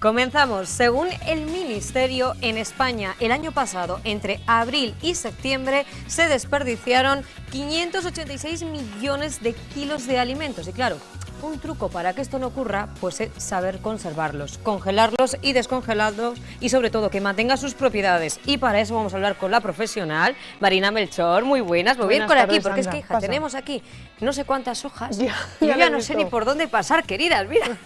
Comenzamos. Según el Ministerio, en España el año pasado, entre abril y septiembre, se desperdiciaron 586 millones de kilos de alimentos. Y claro, un truco para que esto no ocurra, pues es saber conservarlos, congelarlos y descongelarlos y sobre todo que mantenga sus propiedades. Y para eso vamos a hablar con la profesional, Marina Melchor. Muy buenas, me voy a ir por aquí, porque es que, hija, tenemos aquí no sé cuántas hojas y yo ya no sé ni por dónde pasar, queridas, mira.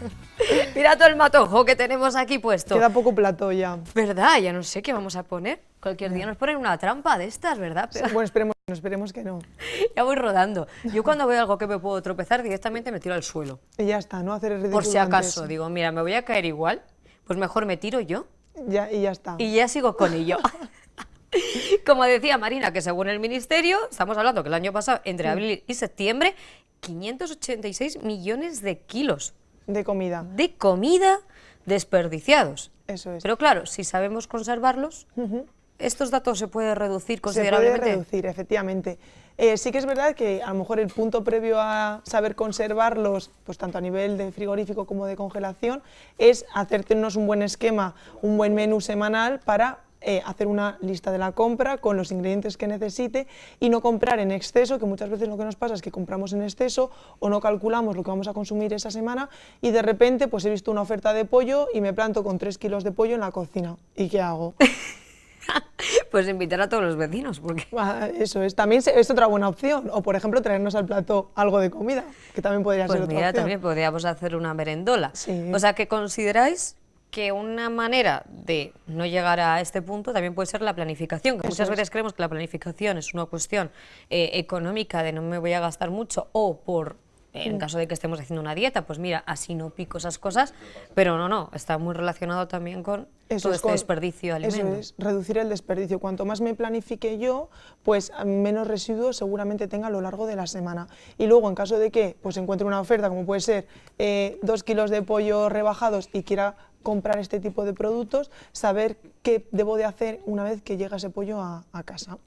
Mira todo el matojo que tenemos aquí puesto. Queda poco plato ya. ¿Verdad? Ya no sé qué vamos a poner. Cualquier día nos ponen una trampa de estas, ¿verdad? Sí, bueno, esperemos que no. Ya voy rodando. Yo cuando veo algo que me puedo tropezar, directamente me tiro al suelo. Y ya está, no hacer el ridículo. Por si acaso, antes. digo, mira, me voy a caer igual, pues mejor me tiro yo. Y ya está. Y ya sigo con ello. Como decía Marina, que según el Ministerio, estamos hablando que el año pasado, entre abril y septiembre, 586 millones de kilos. De comida. De comida desperdiciados. Eso es. Pero claro, si sabemos conservarlos, estos datos se pueden reducir considerablemente. Se puede reducir, efectivamente. Sí que es verdad que a lo mejor el punto previo a saber conservarlos, pues tanto a nivel de frigorífico como de congelación, es hacernos un buen esquema, un buen menú semanal para hacer una lista de la compra con los ingredientes que necesite y no comprar en exceso, que muchas veces lo que nos pasa es que compramos en exceso o no calculamos lo que vamos a consumir esa semana y de repente pues he visto una oferta de pollo y me planto con 3 kilos de pollo en la cocina. ¿Y qué hago? Pues invitar a todos los vecinos, porque... Eso es, también es otra buena opción. O, por ejemplo, traernos al plato algo de comida, que también podría ser otra opción. También podríamos hacer una merendola. Sí. O sea, que consideráis que una manera de no llegar a este punto también puede ser la planificación, que muchas veces creemos que la planificación es una cuestión económica, de no me voy a gastar mucho, o por... En caso de que estemos haciendo una dieta, pues mira, así no pico esas cosas, pero no, está muy relacionado también con todo este desperdicio de alimentos. Eso es, reducir el desperdicio. Cuanto más me planifique yo, pues menos residuos seguramente tenga a lo largo de la semana. Y luego, en caso de que pues encuentre una oferta, como puede ser 2 kilos de pollo rebajados y quiera comprar este tipo de productos, saber qué debo de hacer una vez que llega ese pollo a casa.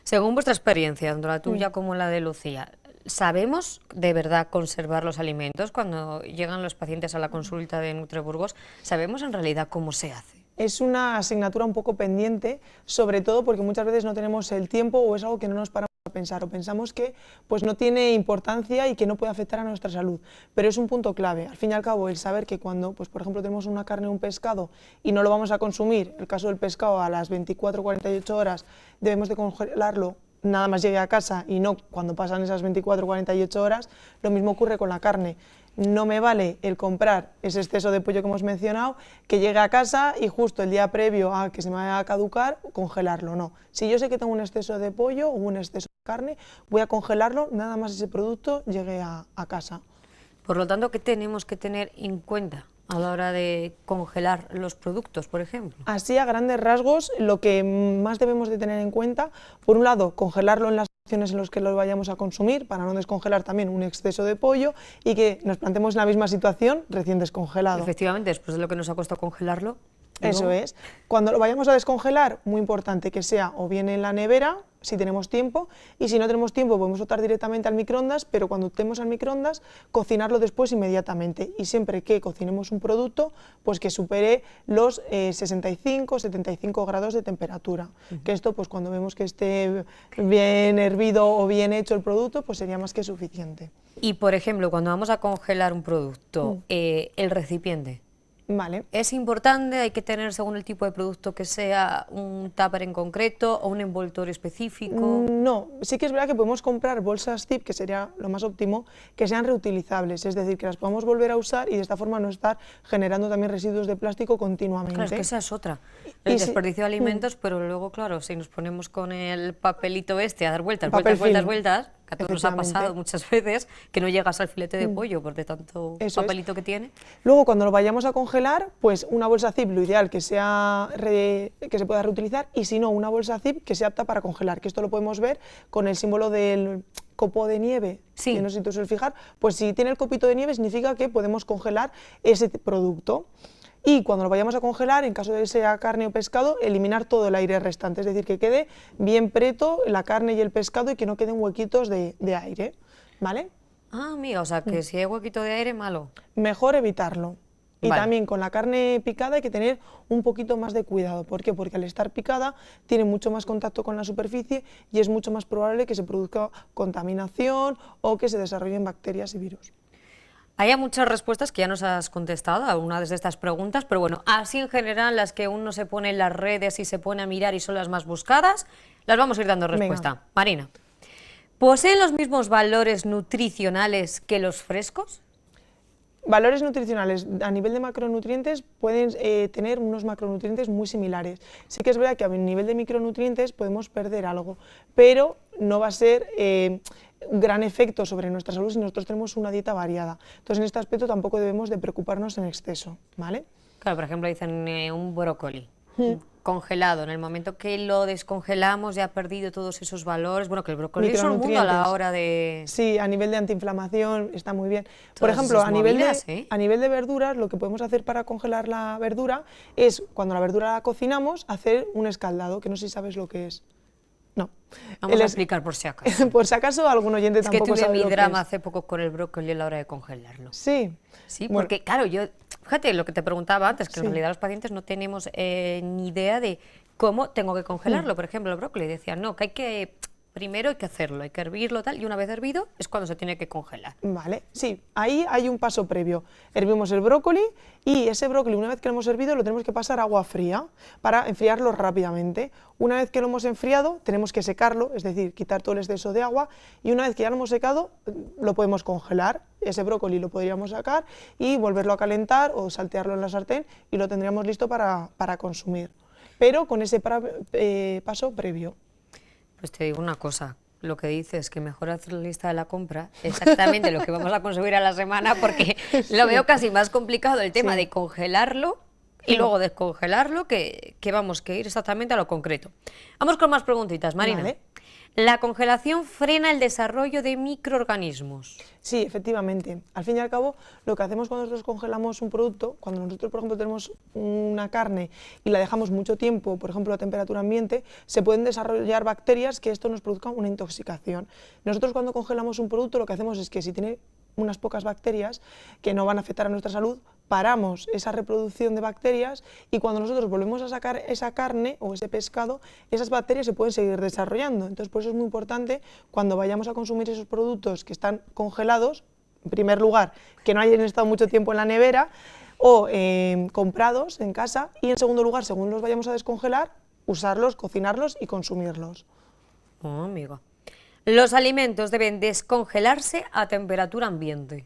Según vuestra experiencia, tanto la tuya como la de Lucía, ¿sabemos de verdad conservar los alimentos? Cuando llegan los pacientes a la consulta de Nutriburgos, ¿sabemos en realidad cómo se hace? Es una asignatura un poco pendiente, sobre todo porque muchas veces no tenemos el tiempo o es algo que no nos paramos a pensar o pensamos que pues no tiene importancia y que no puede afectar a nuestra salud, pero es un punto clave. Al fin y al cabo, el saber que cuando, pues por ejemplo, tenemos una carne o un pescado y no lo vamos a consumir, el caso del pescado a las 24 o 48 horas, debemos de congelarlo nada más llegue a casa y no cuando pasan esas 24 o 48 horas, lo mismo ocurre con la carne. No me vale el comprar ese exceso de pollo que hemos mencionado, que llegue a casa y justo el día previo a que se me vaya a caducar, congelarlo, no. Si yo sé que tengo un exceso de pollo o un exceso de carne, voy a congelarlo nada más ese producto llegue a casa. Por lo tanto, ¿qué tenemos que tener en cuenta a la hora de congelar los productos, por ejemplo? Así, a grandes rasgos, lo que más debemos de tener en cuenta, por un lado, congelarlo en las opciones en las que lo vayamos a consumir, para no descongelar también un exceso de pollo y que nos planteemos en la misma situación recién descongelado. Efectivamente, después de lo que nos ha costado congelarlo. Eso es. Cuando lo vayamos a descongelar, muy importante que sea o bien en la nevera, si tenemos tiempo, y si no tenemos tiempo podemos optar directamente al microondas, pero cuando optemos al microondas, cocinarlo después inmediatamente. Y siempre que cocinemos un producto, pues que supere los 65-75 grados de temperatura. Que esto, pues cuando vemos que esté bien hervido o bien hecho el producto, pues sería más que suficiente. Y, por ejemplo, cuando vamos a congelar un producto, el recipiente. Vale. ¿Es importante? ¿Hay que tener, según el tipo de producto que sea, un tupper en concreto o un envoltorio específico? No, sí que es verdad que podemos comprar bolsas Zip, que sería lo más óptimo, que sean reutilizables, es decir, que las podamos volver a usar y de esta forma no estar generando también residuos de plástico continuamente. Claro, es que esa es otra. El desperdicio de alimentos, pero luego, claro, si nos ponemos con el papelito este a dar vueltas, vueltas, que a todos nos ha pasado muchas veces, que no llegas al filete de pollo por de tanto papelito que tiene. Luego, cuando lo vayamos a congelar, pues una bolsa Zip, lo ideal que sea que se pueda reutilizar, y si no, una bolsa Zip que sea apta para congelar, que esto lo podemos ver con el símbolo del copo de nieve, que no sé si tú sueles fijar, pues si tiene el copito de nieve significa que podemos congelar ese producto. Y cuando lo vayamos a congelar, en caso de que sea carne o pescado, eliminar todo el aire restante, es decir, que quede bien preto la carne y el pescado y que no queden huequitos de aire, ¿vale? Ah, amiga, o sea, que si hay huequito de aire, malo. Mejor evitarlo. Y Vale. también con la carne picada hay que tener un poquito más de cuidado. ¿Por qué? Porque al estar picada tiene mucho más contacto con la superficie y es mucho más probable que se produzca contaminación o que se desarrollen bacterias y virus. Hay muchas respuestas que ya nos has contestado a algunas de estas preguntas, pero bueno, así en general las que uno se pone en las redes y se pone a mirar y son las más buscadas, las vamos a ir dando respuesta. Venga. Marina, ¿poseen los mismos valores nutricionales que los frescos? Valores nutricionales a nivel de macronutrientes pueden tener unos macronutrientes muy similares. Sí que es verdad que a nivel de micronutrientes podemos perder algo, pero no va a ser un gran efecto sobre nuestra salud si nosotros tenemos una dieta variada. Entonces en este aspecto tampoco debemos de preocuparnos en exceso, ¿vale? Claro, por ejemplo, dicen un brócoli congelado. En el momento que lo descongelamos ya ha perdido todos esos valores. Bueno, que el brócoli es un mundo a la hora de... Sí, a nivel de antiinflamación está muy bien. Por Todas ejemplo, esas movidas, ¿eh? a nivel de verduras, lo que podemos hacer para congelar la verdura es, cuando la verdura la cocinamos, hacer un escaldado, que no sé si sabes lo que es. No. Vamos a explicar por si acaso. Por si acaso algún oyente Es que tampoco tuve sabe mi lo que drama es. hace poco con el brócoli a la hora de congelarlo. Sí. Sí, Bueno, porque claro, yo, fíjate lo que te preguntaba antes, que en Sí. realidad los pacientes no tenemos ni idea de cómo tengo que congelarlo. Por ejemplo, el brócoli decían, no, que hay que, primero hay que hacerlo, hay que hervirlo tal, y una vez hervido es cuando se tiene que congelar. Vale, sí, ahí hay un paso previo. Hervimos el brócoli y ese brócoli, una vez que lo hemos hervido, lo tenemos que pasar a agua fría para enfriarlo rápidamente. Una vez que lo hemos enfriado, tenemos que secarlo, es decir, quitar todo el exceso de agua, y una vez que ya lo hemos secado, lo podemos congelar. Ese brócoli lo podríamos sacar y volverlo a calentar o saltearlo en la sartén y lo tendríamos listo para consumir, pero con ese paso previo. Pues te digo una cosa, lo que dices, que mejor hacer la lista de la compra, exactamente lo que vamos a consumir a la semana, porque lo veo casi más complicado el tema Sí. de congelarlo y luego descongelarlo, que vamos, que ir exactamente a lo concreto. Vamos con más preguntitas, Marina. Vale. ¿La congelación frena el desarrollo de microorganismos? Sí, efectivamente. Al fin y al cabo, lo que hacemos cuando nosotros congelamos un producto, cuando nosotros, por ejemplo, tenemos una carne y la dejamos mucho tiempo, por ejemplo, a temperatura ambiente, se pueden desarrollar bacterias que esto nos produzca una intoxicación. Nosotros cuando congelamos un producto, lo que hacemos es que si tiene unas pocas bacterias que no van a afectar a nuestra salud, paramos esa reproducción de bacterias y cuando nosotros volvemos a sacar esa carne o ese pescado, esas bacterias se pueden seguir desarrollando. Entonces, por eso es muy importante cuando vayamos a consumir esos productos que están congelados, en primer lugar, que no hayan estado mucho tiempo en la nevera o comprados en casa, y en segundo lugar, según los vayamos a descongelar, usarlos, cocinarlos y consumirlos. Oh, amigo. Los alimentos deben descongelarse a temperatura ambiente.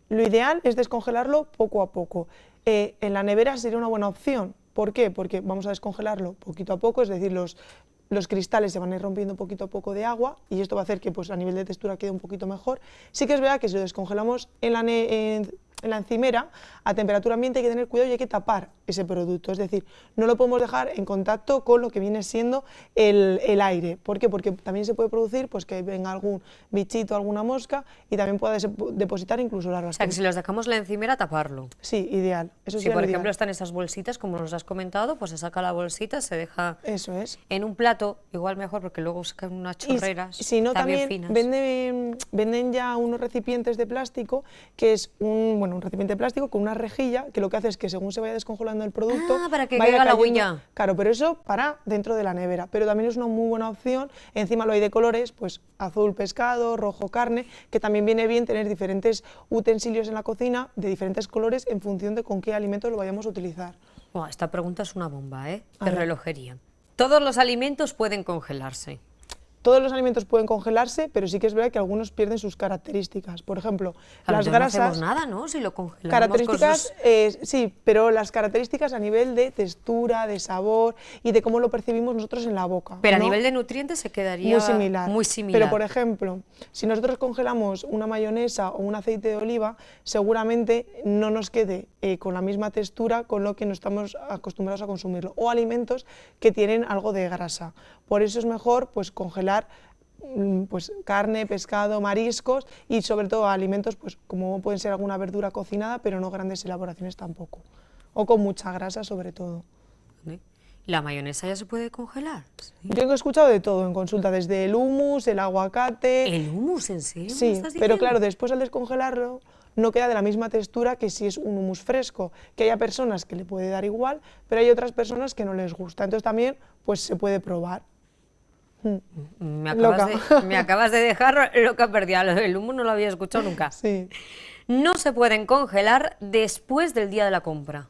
Lo ideal es descongelarlo poco a poco. En la nevera sería una buena opción. ¿Por qué? Porque vamos a descongelarlo poquito a poco, es decir, los cristales se van a ir rompiendo poquito a poco de agua y esto va a hacer que pues, a nivel de textura quede un poquito mejor. Sí que es verdad que si lo descongelamos en la encimera, a temperatura ambiente hay que tener cuidado y hay que tapar ese producto. Es decir, no lo podemos dejar en contacto con lo que viene siendo el aire. ¿Por qué? Porque también se puede producir pues, que venga algún bichito, alguna mosca y también pueda depositar incluso O larvas. sea, que si los dejamos en la encimera, taparlo. Sí, ideal. Eso Si sería por lo ejemplo ideal. están esas bolsitas, como nos has comentado, pues se saca la bolsita, se deja Eso es. en un plato, igual mejor porque luego se caen unas Y chorreras si no, también también finas. venden ya unos recipientes de plástico, que es un recipiente de plástico con una rejilla, que lo que hace es que según se vaya descongelando el producto, Ah, para que vaya caiga la cayendo. agüilla. Claro, pero eso para dentro de la nevera. Pero también es una muy buena opción. Encima lo hay de colores, pues azul pescado, rojo carne, que también viene bien tener diferentes utensilios en la cocina de diferentes colores en función de con qué alimentos lo vayamos a utilizar. Buah, esta pregunta es una bomba, ¿eh? A De ver. relojería. Todos los alimentos pueden congelarse. Todos los alimentos pueden congelarse, pero sí que es verdad que algunos pierden sus características. Por ejemplo, Claro, las entonces grasas... no hacemos nada, ¿no? Si lo congelamos. Características, sí, pero las características a nivel de textura, de sabor y de cómo lo percibimos nosotros en la boca. Pero a ¿no? nivel de nutrientes se quedaría Muy similar. muy similar. Pero, por ejemplo, si nosotros congelamos una mayonesa o un aceite de oliva, seguramente no nos quede con la misma textura con lo que no estamos acostumbrados a consumirlo. O alimentos que tienen algo de grasa. Por eso es mejor pues, congelar pues, carne, pescado, mariscos y sobre todo alimentos pues, como pueden ser alguna verdura cocinada, pero no grandes elaboraciones tampoco. O con mucha grasa sobre todo. ¿Eh? ¿La mayonesa ya se puede congelar? Sí. Yo he escuchado de todo en consulta, desde el hummus, el aguacate... ¿El hummus, en serio? ¿Me Sí, estás pero diciendo? claro, después al descongelarlo, no queda de la misma textura que si es un hummus fresco, que haya personas que le puede dar igual, pero hay otras personas que no les gusta, entonces también pues se puede probar. Me acabas de dejar loca perdida, el hummus no lo había escuchado nunca. Sí. No se pueden congelar después del día de la compra.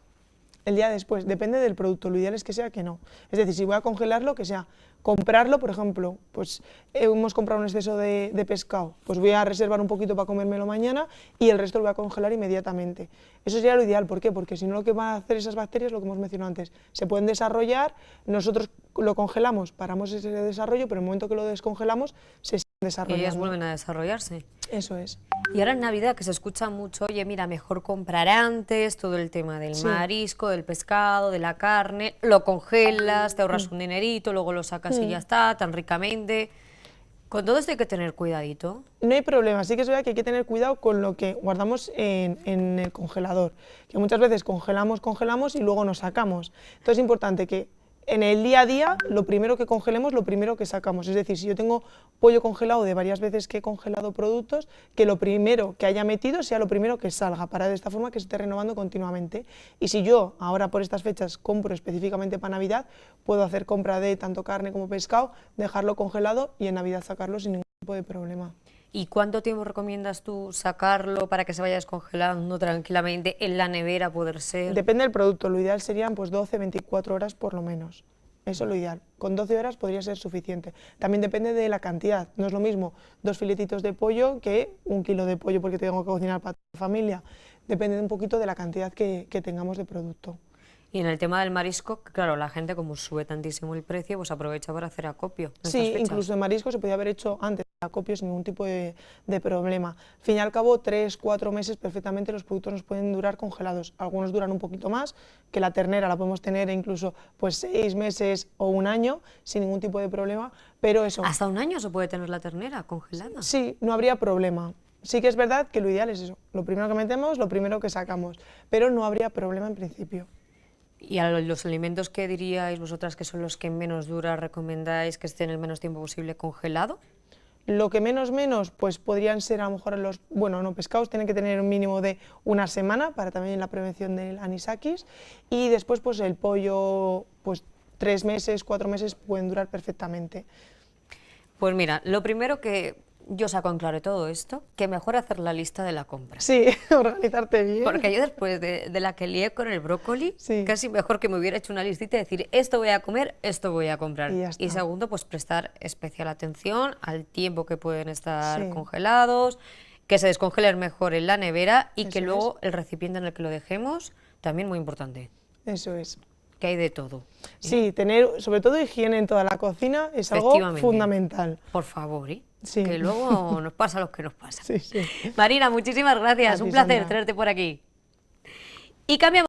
El día después, depende del producto, lo ideal es que sea que no. Es decir, si voy a congelarlo, que sea comprarlo, por ejemplo, pues hemos comprado un exceso de pescado, pues voy a reservar un poquito para comérmelo mañana y el resto lo voy a congelar inmediatamente. Eso sería lo ideal, ¿por qué? Porque si no, lo que van a hacer esas bacterias, lo que hemos mencionado antes, se pueden desarrollar, nosotros lo congelamos, paramos ese desarrollo, pero en el momento que lo descongelamos, se siguen desarrollando. Y ellas vuelven a desarrollarse. Eso es. Y ahora en Navidad, que se escucha mucho, oye, mira, mejor comprar antes, todo el tema del marisco, del pescado, de la carne, lo congelas, te ahorras un dinerito, luego lo sacas y ya está, tan ricamente. Con todo esto hay que tener cuidadito. No hay problema, sí que es verdad que hay que tener cuidado con lo que guardamos en el congelador, que muchas veces congelamos y luego nos sacamos. Entonces es importante que en el día a día, lo primero que congelemos, lo primero que sacamos. Es decir, si yo tengo pollo congelado de varias veces que he congelado productos, que lo primero que haya metido sea lo primero que salga, para de esta forma que se esté renovando continuamente. Y si yo ahora por estas fechas compro específicamente para Navidad, puedo hacer compra de tanto carne como pescado, dejarlo congelado y en Navidad sacarlo sin ningún tipo de problema. ¿Y cuánto tiempo recomiendas tú sacarlo para que se vaya descongelando tranquilamente en la nevera, poder ser? Depende del producto, lo ideal serían pues 12, 24 horas por lo menos. Eso es lo ideal. Con 12 horas podría ser suficiente. También depende de la cantidad. No es lo mismo 2 filetitos de pollo que 1 kilo de pollo porque tengo que cocinar para toda la familia. Depende un poquito de la cantidad que tengamos de producto. Y en el tema del marisco, claro, la gente como sube tantísimo el precio, pues aprovecha para hacer acopio. Sí, incluso el marisco se podía haber hecho antes de acopio sin ningún tipo de problema. Al fin y al cabo, 3, 4 meses perfectamente los productos nos pueden durar congelados. Algunos duran un poquito más, que la ternera la podemos tener incluso pues 6 meses o 1 año sin ningún tipo de problema, pero eso... ¿Hasta 1 año se puede tener la ternera congelada? Sí, no habría problema. Sí que es verdad que lo ideal es eso, lo primero que metemos, lo primero que sacamos, pero no habría problema en principio. ¿Y a los alimentos que diríais vosotras que son los que menos dura recomendáis que estén el menos tiempo posible congelado? Lo que menos, pues podrían ser a lo mejor los, pescados tienen que tener un mínimo de 1 semana para también la prevención del anisakis y después pues el pollo, pues 3 meses, 4 meses pueden durar perfectamente. Pues mira, lo primero que yo saco en claro de todo esto, que mejor hacer la lista de la compra. Sí, organizarte bien. Porque yo después de la que lié con el brócoli, sí, casi mejor que me hubiera hecho una listita y decir, esto voy a comer, esto voy a comprar. Y segundo, pues prestar especial atención al tiempo que pueden estar congelados, que se descongelen mejor en la nevera y que luego el recipiente en el que lo dejemos, también muy importante. Eso es. Que hay de todo. Sí, tener sobre todo higiene en toda la cocina es algo fundamental. Por favor, ¿eh? Sí. Que luego nos pasa lo que nos pasa. Sí, sí. Marina, muchísimas gracias, un placer tenerte por aquí. Y cambiamos.